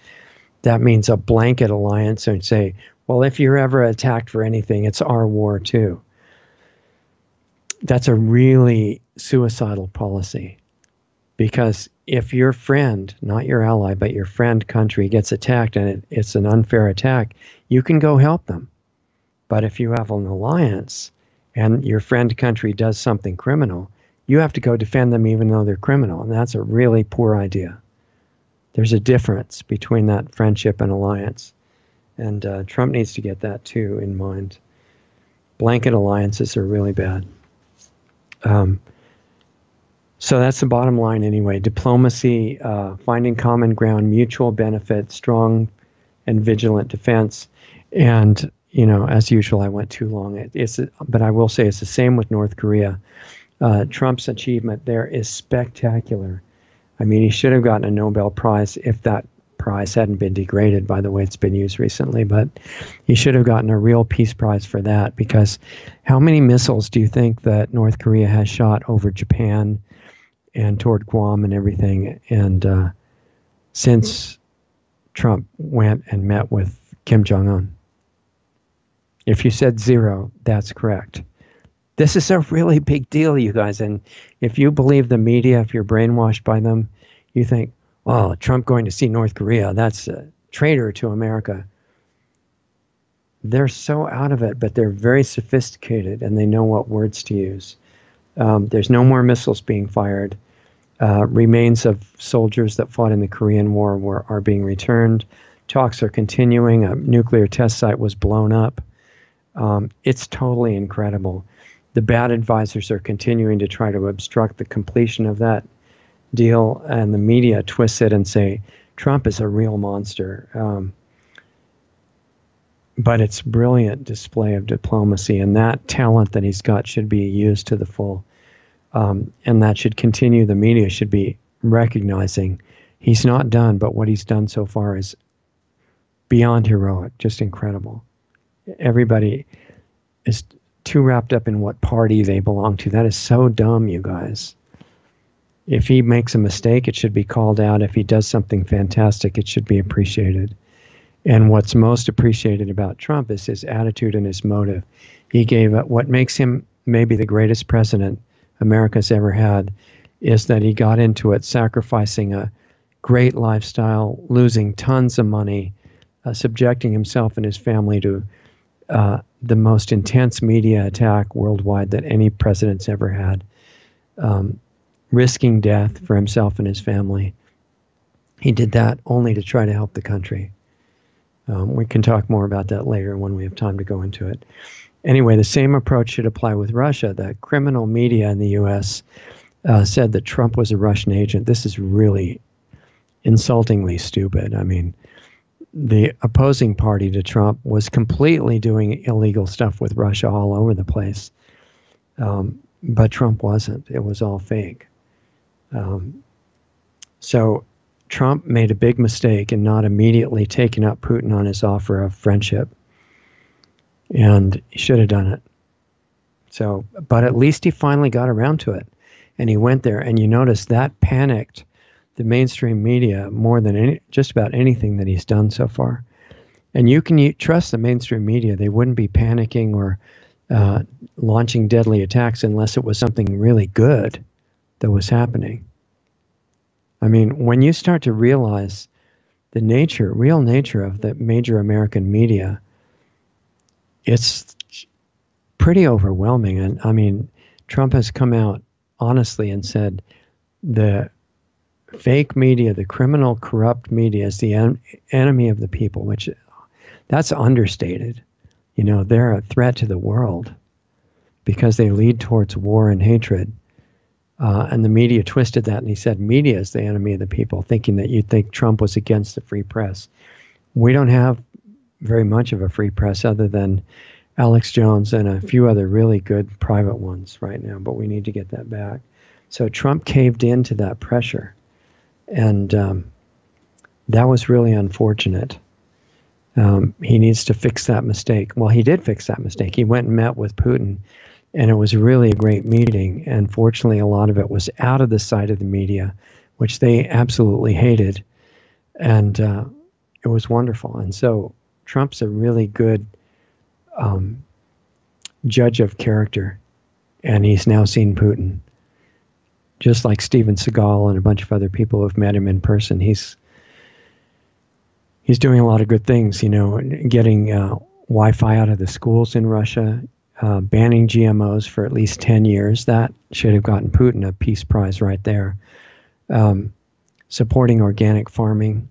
That means a blanket alliance and say, well, if you're ever attacked for anything, it's our war too. That's a really suicidal policy, because if your friend, not your ally, but your friend country gets attacked and it's an unfair attack, you can go help them. But if you have an alliance and your friend country does something criminal, you have to go defend them even though they're criminal. And that's a really poor idea. There's a difference between that friendship and alliance. And Trump needs to get that too in mind. Blanket alliances are really bad. So that's the bottom line anyway. Diplomacy, finding common ground, mutual benefit, strong and vigilant defense. And, as usual, I went too long. But I will say it's the same with North Korea. Trump's achievement there is spectacular. I mean, he should have gotten a Nobel Prize if that prize hadn't been degraded by the way it's been used recently. But he should have gotten a real peace prize for that, because how many missiles do you think that North Korea has shot over Japan and toward Guam and everything? And since Trump went and met with Kim Jong-un. If you said 0, that's correct. This is a really big deal, you guys. And if you believe the media, if you're brainwashed by them, you think, oh, Trump going to see North Korea, that's a traitor to America. They're so out of it, but they're very sophisticated and they know what words to use. There's no more missiles being fired. Remains of soldiers that fought in the Korean War are being returned. Talks are continuing. A nuclear test site was blown up. It's totally incredible. The bad advisors are continuing to try to obstruct the completion of that deal, and the media twists it and say Trump is a real monster. But it's brilliant display of diplomacy, and that talent that he's got should be used to the full. And that should continue. The media should be recognizing he's not done, but what he's done so far is beyond heroic, just incredible. Everybody is too wrapped up in what party they belong to. That is so dumb, you guys. If he makes a mistake, it should be called out. If he does something fantastic, it should be appreciated. And what's most appreciated about Trump is his attitude and his motive. He gave up what makes him maybe the greatest president America's ever had, is that he got into it sacrificing a great lifestyle, losing tons of money, subjecting himself and his family to the most intense media attack worldwide that any president's ever had, risking death for himself and his family. He did that only to try to help the country. We can talk more about that later when we have time to go into it. Anyway, the same approach should apply with Russia. The criminal media in the U.S. Said that Trump was a Russian agent. This is really insultingly stupid. I mean, the opposing party to Trump was completely doing illegal stuff with Russia all over the place. But Trump wasn't. It was all fake. So Trump made a big mistake in not immediately taking up Putin on his offer of friendship. And he should have done it. So, but at least he finally got around to it. And he went there, and you notice that panicked the mainstream media more than just about anything that he's done so far. And you can trust the mainstream media. They wouldn't be panicking or launching deadly attacks unless it was something really good that was happening. I mean, when you start to realize the real nature of the major American media, it's pretty overwhelming. And I mean, Trump has come out honestly and said the fake media, the criminal, corrupt media is the enemy of the people, which that's understated. You know, they're a threat to the world because they lead towards war and hatred. And the media twisted that, and he said media is the enemy of the people, thinking that you'd think Trump was against the free press. We don't have very much of a free press other than Alex Jones and a few other really good private ones right now, but we need to get that back. So Trump caved into that pressure, and that was really unfortunate. He needs to fix that mistake. Well, he did fix that mistake. He went and met with Putin, and it was really a great meeting. And fortunately, a lot of it was out of the sight of the media, which they absolutely hated. And it was wonderful. And so Trump's a really good judge of character. And he's now seen Putin. Just like Steven Seagal and a bunch of other people who have met him in person, he's doing a lot of good things, you know, getting Wi-Fi out of the schools in Russia, banning GMOs for at least 10 years. That should have gotten Putin a Peace Prize right there. Supporting organic farming,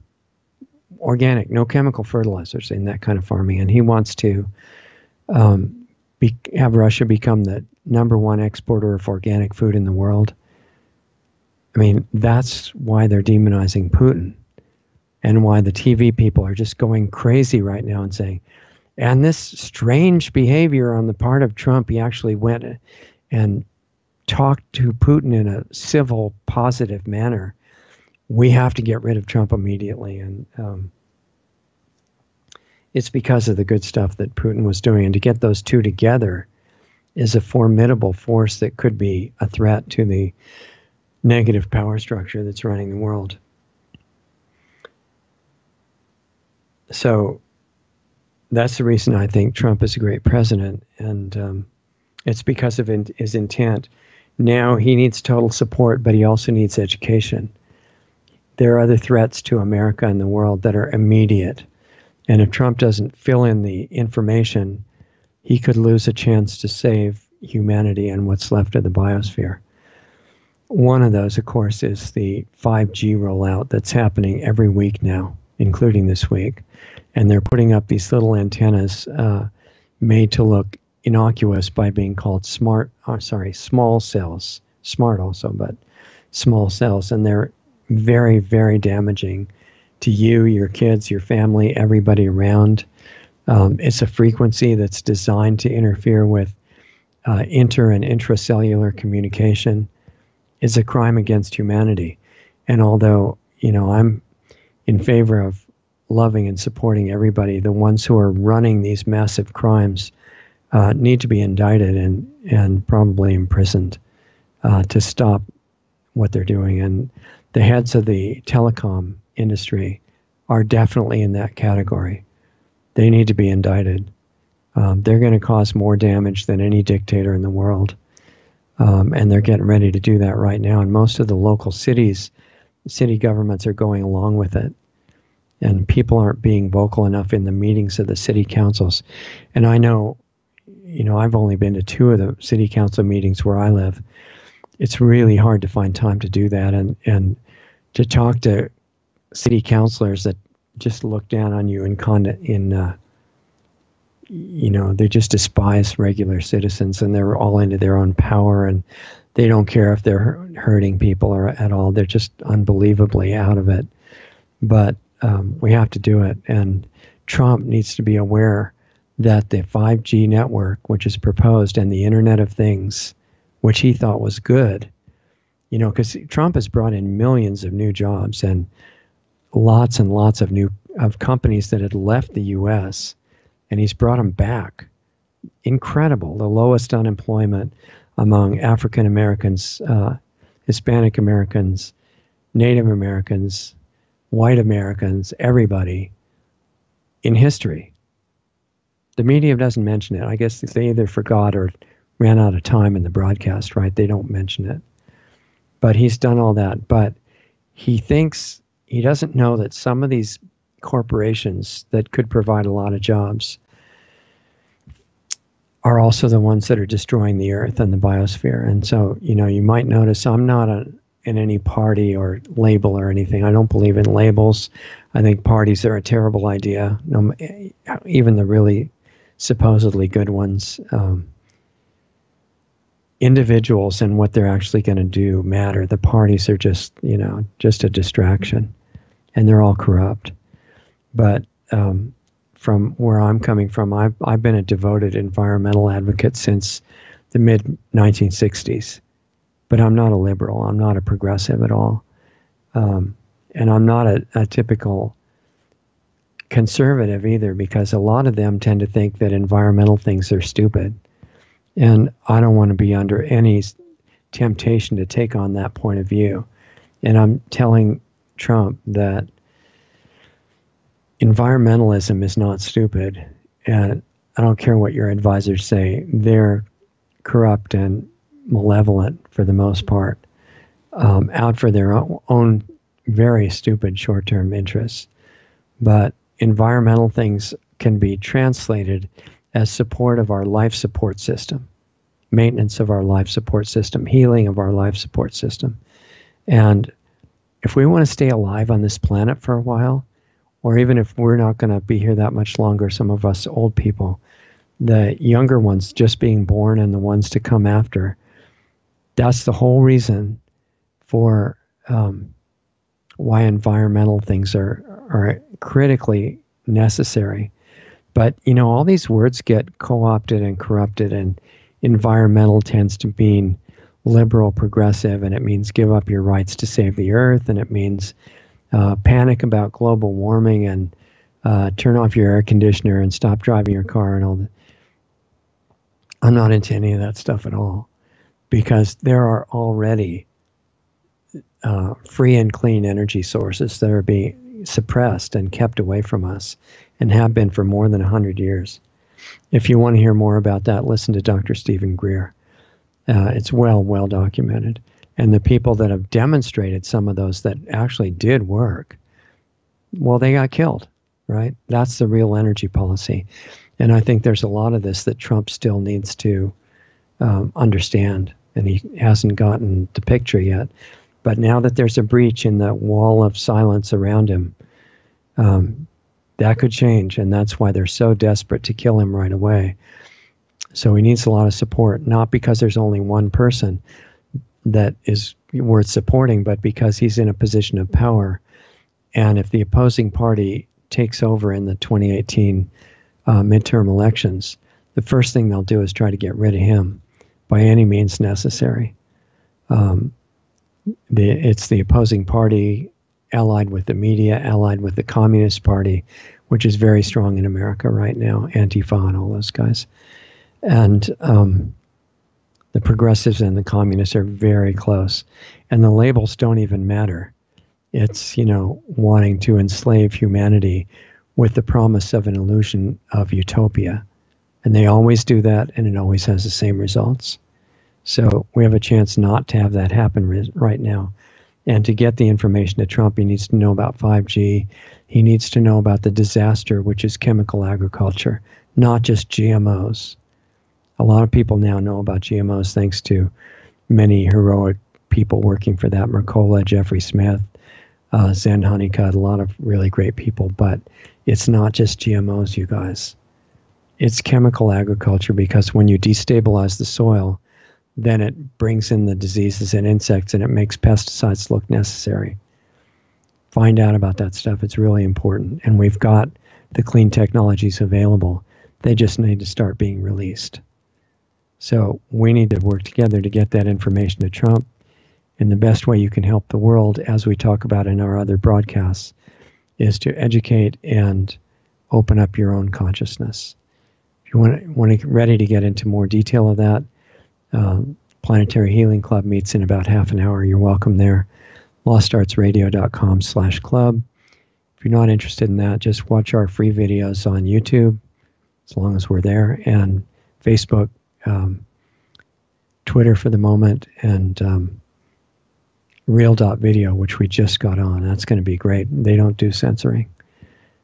no chemical fertilizers in that kind of farming. And he wants to have Russia become the #1 exporter of organic food in the world. I mean, that's why they're demonizing Putin, and why the TV people are just going crazy right now and saying, and this strange behavior on the part of Trump, he actually went and talked to Putin in a civil, positive manner. We have to get rid of Trump immediately. And it's because of the good stuff that Putin was doing. And to get those two together is a formidable force that could be a threat to the negative power structure that's running the world. So that's the reason I think Trump is a great president, and it's because of his intent. Now he needs total support, but he also needs education. There are other threats to America and the world that are immediate, and if Trump doesn't fill in the information, he could lose a chance to save humanity and what's left of the biosphere. One of those, of course, is the 5G rollout that's happening every week now, including this week. And they're putting up these little antennas made to look innocuous by being called small cells. Smart also, but small cells. And they're very, very damaging to you, your kids, your family, everybody around. It's a frequency that's designed to interfere with inter and intracellular communication. It's a crime against humanity. And although, I'm in favor of loving and supporting everybody, the ones who are running these massive crimes need to be indicted and probably imprisoned to stop what they're doing. And the heads of the telecom industry are definitely in that category. They need to be indicted. They're going to cause more damage than any dictator in the world. And they're getting ready to do that right now. And most of the local city governments are going along with it. And people aren't being vocal enough in the meetings of the city councils. And I know, I've only been to 2 of the city council meetings where I live. It's really hard to find time to do that and to talk to city councilors that just look down on you they just despise regular citizens, and they're all into their own power, and they don't care if they're hurting people or at all. They're just unbelievably out of it. But we have to do it, and Trump needs to be aware that the 5G network, which is proposed, and the Internet of Things, which he thought was good, because Trump has brought in millions of new jobs and lots of companies that had left the U.S., and he's brought them back. Incredible. The lowest unemployment among African Americans, Hispanic Americans, Native Americans, white Americans, everybody in history. The media doesn't mention it. I guess they either forgot or ran out of time in the broadcast, right? They don't mention it. But he's done all that. But he doesn't know that some of these corporations that could provide a lot of jobs are also the ones that are destroying the earth and the biosphere. And so, you might notice I'm not in any party or label or anything. I don't believe in labels. I think parties are a terrible idea. Even the really supposedly good ones. Individuals and what they're actually going to do matter. The parties are just a distraction, and they're all corrupt. But from where I'm coming from, I've been a devoted environmental advocate since the mid-1960s. But I'm not a liberal. I'm not a progressive at all. And I'm not a typical conservative either, because a lot of them tend to think that environmental things are stupid. And I don't want to be under any temptation to take on that point of view. And I'm telling Trump that environmentalism is not stupid. And I don't care what your advisors say. They're corrupt and malevolent for the most part, out for their own very stupid short-term interests. But environmental things can be translated as support of our life support system, maintenance of our life support system, healing of our life support system. And if we want to stay alive on this planet for a while, or even if we're not going to be here that much longer, some of us old people, the younger ones just being born and the ones to come after, that's the whole reason for why environmental things are critically necessary. But, all these words get co-opted and corrupted, and environmental tends to mean liberal, progressive, and it means give up your rights to save the earth, and it means panic about global warming and turn off your air conditioner and stop driving your car and all that. I'm not into any of that stuff at all, because there are already free and clean energy sources that are being suppressed and kept away from us, and have been for more than 100 years. If you want to hear more about that, listen to Dr. Stephen Greer. It's well documented. And the people that have demonstrated some of those that actually did work, well, they got killed, right? That's the real energy policy. And I think there's a lot of this that Trump still needs to understand, and he hasn't gotten the picture yet. But now that there's a breach in the wall of silence around him, that could change, and that's why they're so desperate to kill him right away. So he needs a lot of support, not because there's only one person that is worth supporting, but because he's in a position of power, And if the opposing party takes over in the 2018 midterm elections, the first thing they'll do is try to get rid of him by any means necessary. It's the opposing party allied with the media, allied with the Communist Party, which is very strong in America right now, Antifa and all those guys. And the progressives and the communists are very close. And the labels don't even matter. It's, wanting to enslave humanity with the promise of an illusion of utopia. And they always do that, and it always has the same results. So we have a chance not to have that happen right now. And to get the information to Trump, he needs to know about 5G. He needs to know about the disaster, which is chemical agriculture, not just GMOs. A lot of people now know about GMOs thanks to many heroic people working for that. Mercola, Jeffrey Smith, Zen Honeycutt, a lot of really great people. But it's not just GMOs, you guys. It's chemical agriculture, because when you destabilize the soil, then it brings in the diseases and insects, and it makes pesticides look necessary. Find out about that stuff. It's really important. And we've got the clean technologies available. They just need to start being released. So we need to work together to get that information to Trump. And the best way you can help the world, as we talk about in our other broadcasts, is to educate and open up your own consciousness. If you want to get ready to get into more detail of that, Planetary Healing Club meets in about half an hour. You're welcome there. LostArtsRadio.com/club. If you're not interested in that, just watch our free videos on YouTube, as long as we're there, and Facebook, Twitter for the moment, and Real.video, which we just got on. That's going to be great. They don't do censoring.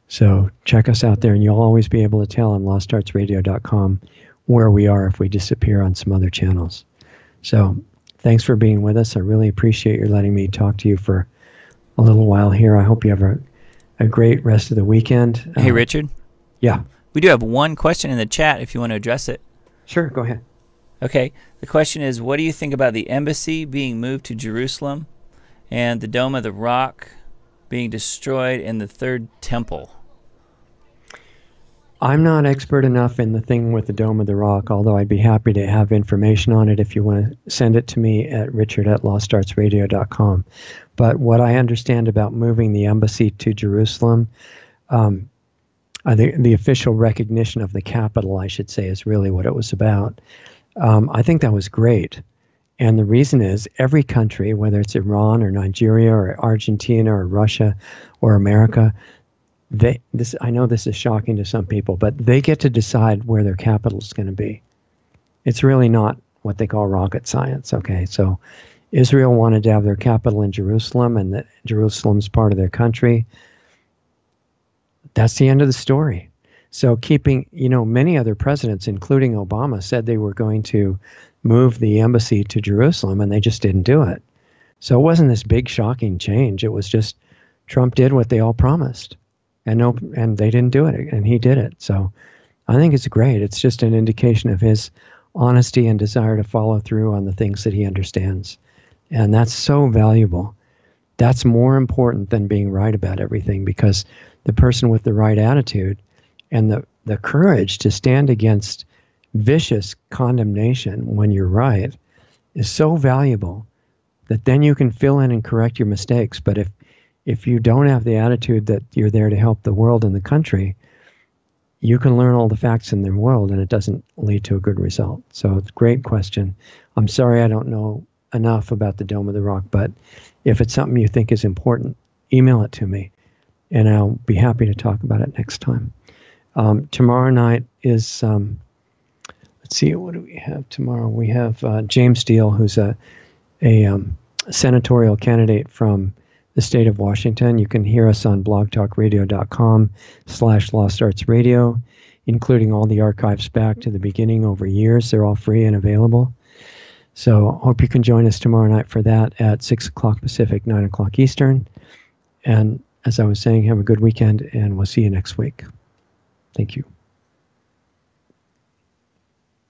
So check us out there, and you'll always be able to tell on LostArtsRadio.com where we are if we disappear on some other channels. So thanks for being with us. I really appreciate your letting me talk to you for a little while here. I hope you have a great rest of the weekend. Hey, Richard. Yeah. We do have one question in the chat if you want to address it. Sure, go ahead. Okay. The question is, what do you think about the embassy being moved to Jerusalem and the Dome of the Rock being destroyed in the Third Temple? I'm not expert enough in the thing with the Dome of the Rock, although I'd be happy to have information on it if you want to send it to me at richard@lostartsradio.com. But what I understand about moving the embassy to Jerusalem, the official recognition of the capital, I should say, is really what it was about. I think that was great. And the reason is every country, whether it's Iran or Nigeria or Argentina or Russia or America, I know this is shocking to some people, but they get to decide where their capital is going to be. It's really not what they call rocket science, okay? So Israel wanted to have their capital in Jerusalem, and that Jerusalem's part of their country. That's the end of the story. So many other presidents, including Obama, said they were going to move the embassy to Jerusalem, and they just didn't do it. So it wasn't this big, shocking change. It was just Trump did what they all promised. And they didn't do it, and he did it. So I think it's great. It's just an indication of his honesty and desire to follow through on the things that he understands. And that's so valuable. That's more important than being right about everything, because the person with the right attitude and the courage to stand against vicious condemnation when you're right is so valuable that then you can fill in and correct your mistakes. But if you don't have the attitude that you're there to help the world and the country, you can learn all the facts in the world and it doesn't lead to a good result. So it's a great question. I'm sorry I don't know enough about the Dome of the Rock, but if it's something you think is important, email it to me and I'll be happy to talk about it next time. Tomorrow night is, let's see, what do we have tomorrow? We have James Steele, who's a senatorial candidate from the state of Washington. You can hear us on blogtalkradio.com/LostArtsRadio, including all the archives back to the beginning over years. They're all free and available. So hope you can join us tomorrow night for that at 6 o'clock Pacific, 9 o'clock Eastern. And as I was saying, have a good weekend, and we'll see you next week. Thank you.